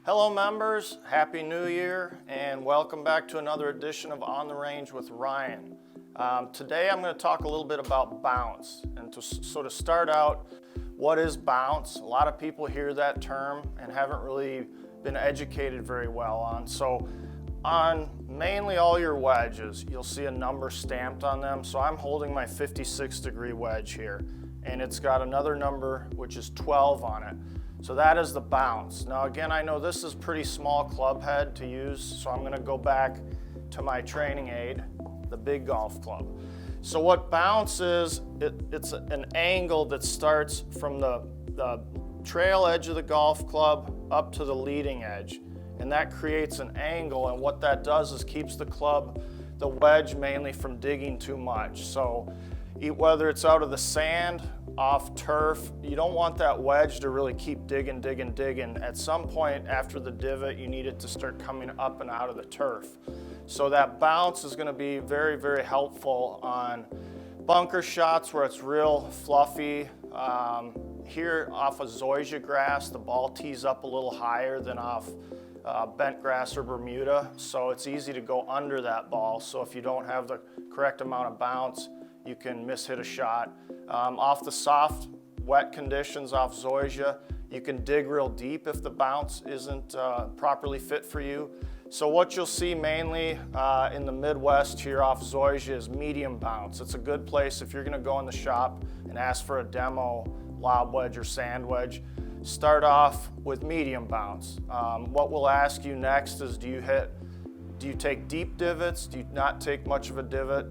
Hello members, Happy New Year, and welcome back to another edition of On the Range with Ryan. Today I'm going to talk a little bit about bounce. And to start out, what is bounce? A lot of people hear that term and haven't really been educated very well on. So on mainly all your wedges, you'll see a number stamped on them. So I'm holding my 56-degree wedge here, and it's got another number which is 12 on it. So that is the bounce. Now again, I know this is pretty small club head to use, so I'm going to go back to my training aid, the big golf club. So what bounce is, it's an angle that starts from the trail edge of the golf club up to the leading edge, and that creates an angle, and what that does is keeps the wedge mainly from digging too much. So whether it's out of the sand, off turf, you don't want that wedge to really keep digging. At some point after the divot, you need it to start coming up and out of the turf. So that bounce is going to be very, very helpful on bunker shots where it's real fluffy. Here off of zoysia grass, the ball tees up a little higher than off bent grass or Bermuda, so it's easy to go under that ball. So if you don't have the correct amount of bounce, you can mishit a shot. Off the soft, wet conditions off zoysia, you can dig real deep if the bounce isn't properly fit for you. So what you'll see mainly in the Midwest here off zoysia is medium bounce. It's a good place if you're going to go in the shop and ask for a demo lob wedge or sand wedge. Start off with medium bounce. What we'll ask you next is, do you take deep divots? Do you not take much of a divot?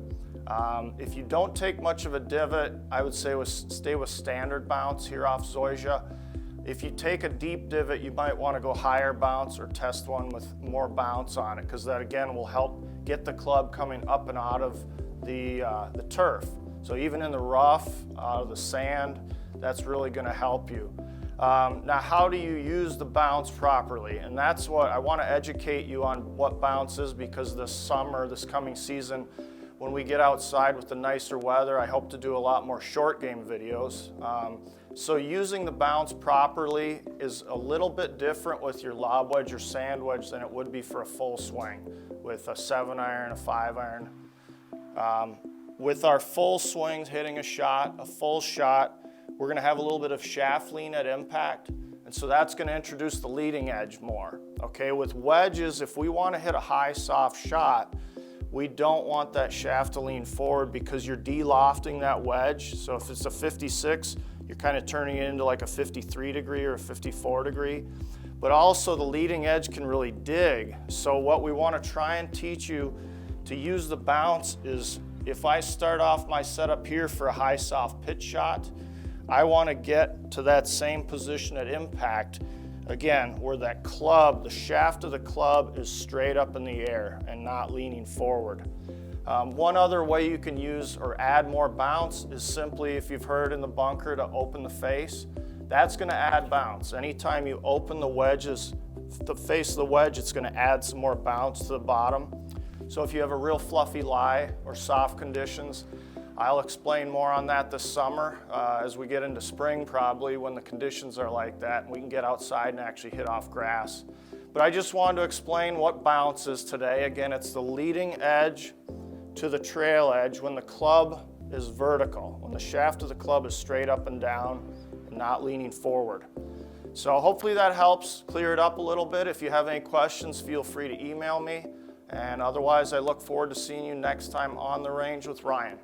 If you don't take much of a divot, I would say stay with standard bounce here off zoysia. If you take a deep divot, you might want to go higher bounce or test one with more bounce on it, because that again will help get the club coming up and out of the turf. So even in the rough, out of the sand, that's really going to help you. Now, how do you use the bounce properly? And that's what I want to educate you on, what bounce is, because this summer, this coming season, when we get outside with the nicer weather, I hope to do a lot more short game videos. So using the bounce properly is a little bit different with your lob wedge or sand wedge than it would be for a full swing with a 7-iron, a 5-iron. With our full swings, hitting a full shot, we're going to have a little bit of shaft lean at impact, and so that's going to introduce the leading edge more. Okay, with wedges, if we want to hit a high soft shot, we don't want that shaft to lean forward because you're de-lofting that wedge. So if it's a 56, you're kind of turning it into like a 53 degree or a 54 degree. But also the leading edge can really dig. So what we want to try and teach you to use the bounce is, if I start off my setup here for a high soft pitch shot, I want to get to that same position at impact, again, where that club, the shaft of the club is straight up in the air and not leaning forward. One other way you can use or add more bounce is simply, if you've heard in the bunker, to open the face. That's going to add bounce. Anytime you open the wedges, the face of the wedge, it's going to add some more bounce to the bottom. So if you have a real fluffy lie or soft conditions, I'll explain more on that this summer as we get into spring, probably when the conditions are like that and we can get outside and actually hit off grass. But I just wanted to explain what bounce is today. Again, it's the leading edge to the trail edge when the club is vertical, when the shaft of the club is straight up and down and not leaning forward. So hopefully that helps clear it up a little bit. If you have any questions, feel free to email me. And otherwise, I look forward to seeing you next time on the range with Ryan.